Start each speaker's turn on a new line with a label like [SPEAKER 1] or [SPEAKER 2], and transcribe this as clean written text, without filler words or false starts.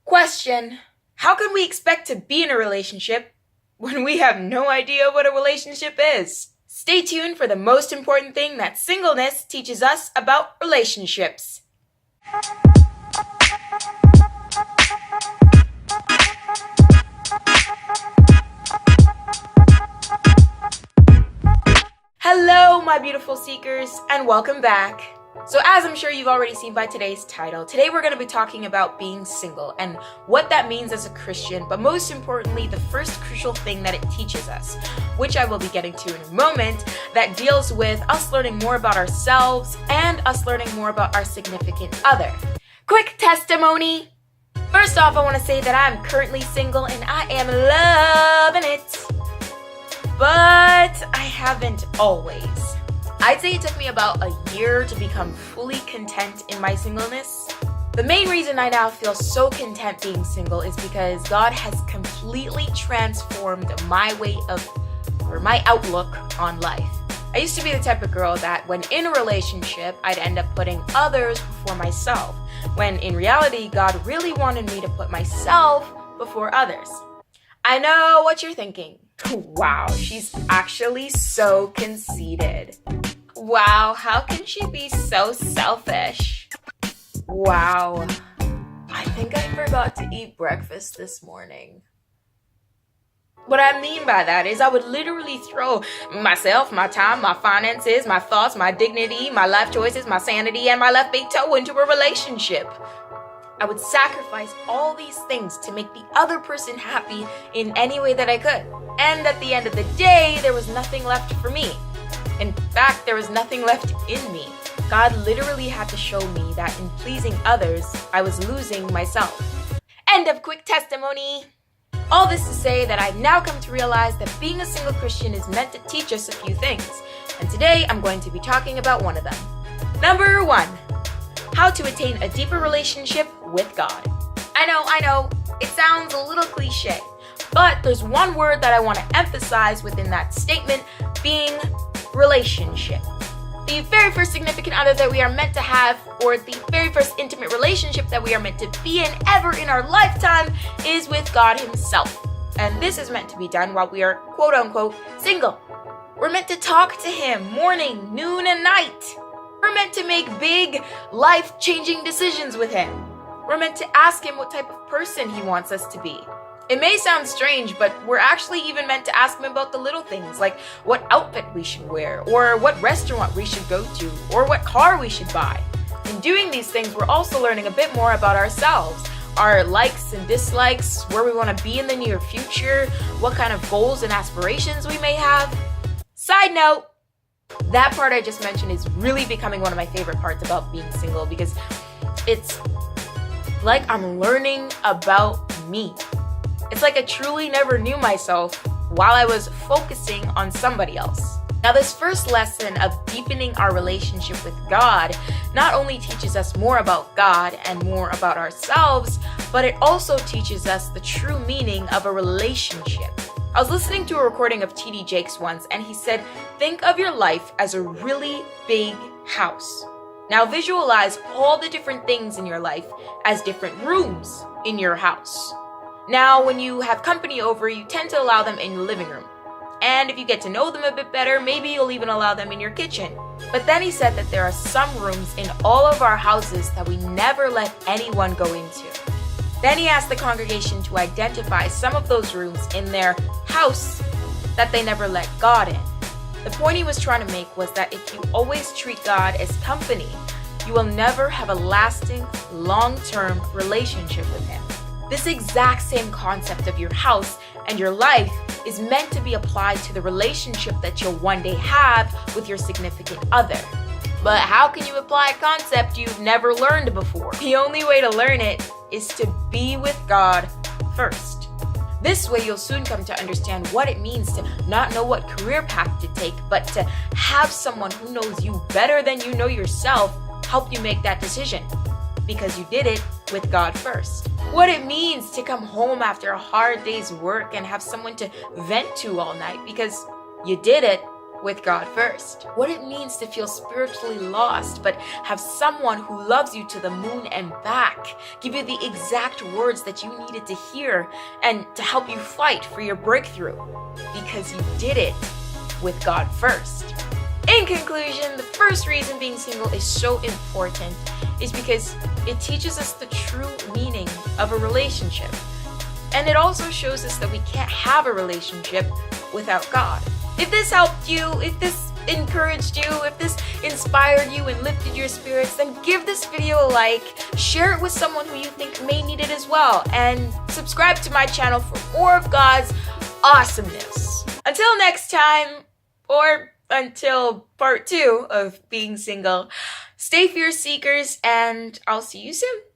[SPEAKER 1] Question: how can we expect to be in a relationship when we have no idea what a relationship is? Stay tuned for the most important thing that singleness teaches us about relationships. Hello, my beautiful seekers, and welcome back. So as I'm sure you've already seen by today's title, today we're going to be talking about being single and what that means as a Christian, but most importantly, the first crucial thing that it teaches us, which I will be getting to in a moment, that deals with us learning more about ourselves and us learning more about our significant other. Quick testimony! First off, I want to say that I'm currently single and I am loving it. But I haven't always. I'd say it took me about a year to become fully content in my singleness. The main reason I now feel so content being single is because God has completely transformed my outlook on life. I used to be the type of girl that when in a relationship, I'd end up putting others before myself, when in reality, God really wanted me to put myself before others. I know what you're thinking. Wow, she's actually so conceited. Wow, how can she be so selfish? Wow, I think I forgot to eat breakfast this morning. What I mean by that is I would literally throw myself, my time, my finances, my thoughts, my dignity, my life choices, my sanity, and my left big toe into a relationship. I would sacrifice all these things to make the other person happy in any way that I could. And at the end of the day, there was nothing left for me. In fact, there was nothing left in me. God literally had to show me that in pleasing others, I was losing myself. End of quick testimony. All this to say that I've now come to realize that being a single Christian is meant to teach us a few things. And today, I'm going to be talking about one of them. Number 1. How to attain a deeper relationship with God. I know, it sounds a little cliche, but there's one word that I want to emphasize within that statement, being relationship. The very first significant other that we are meant to have, or the very first intimate relationship that we are meant to be in ever in our lifetime, is with God Himself. And this is meant to be done while we are quote unquote single. We're meant to talk to Him morning, noon, and night. We're meant to make big, life-changing decisions with Him. We're meant to ask Him what type of person He wants us to be. It may sound strange, but we're actually even meant to ask Him about the little things, like what outfit we should wear, or what restaurant we should go to, or what car we should buy. In doing these things, we're also learning a bit more about ourselves, our likes and dislikes, where we want to be in the near future, what kind of goals and aspirations we may have. Side note, that part I just mentioned is really becoming one of my favorite parts about being single, because it's like I'm learning about me. It's like I truly never knew myself while I was focusing on somebody else. Now, this first lesson of deepening our relationship with God not only teaches us more about God and more about ourselves, but it also teaches us the true meaning of a relationship. I was listening to a recording of T.D. Jakes once, and he said, think of your life as a really big house. Now visualize all the different things in your life as different rooms in your house. Now, when you have company over, you tend to allow them in your living room. And if you get to know them a bit better, maybe you'll even allow them in your kitchen. But then he said that there are some rooms in all of our houses that we never let anyone go into. Then he asked the congregation to identify some of those rooms in their house that they never let God in. The point he was trying to make was that if you always treat God as company, you will never have a lasting, long-term relationship with Him. This exact same concept of your house and your life is meant to be applied to the relationship that you'll one day have with your significant other. But how can you apply a concept you've never learned before? The only way to learn it is to be with God first. This way you'll soon come to understand what it means to not know what career path to take, but to have someone who knows you better than you know yourself help you make that decision, because you did it with God first. What it means to come home after a hard day's work and have someone to vent to all night because you did it with God first. What it means to feel spiritually lost, but have someone who loves you to the moon and back, give you the exact words that you needed to hear, and to help you fight for your breakthrough, because you did it with God first. In conclusion, the first reason being single is so important is because it teaches us the true meaning of a relationship. And it also shows us that we can't have a relationship without God. If this helped you, if this encouraged you, if this inspired you and lifted your spirits, then give this video a like, share it with someone who you think may need it as well, and subscribe to my channel for more of God's awesomeness. Until next time, or until part 2 of being single, stay fierce seekers, and I'll see you soon.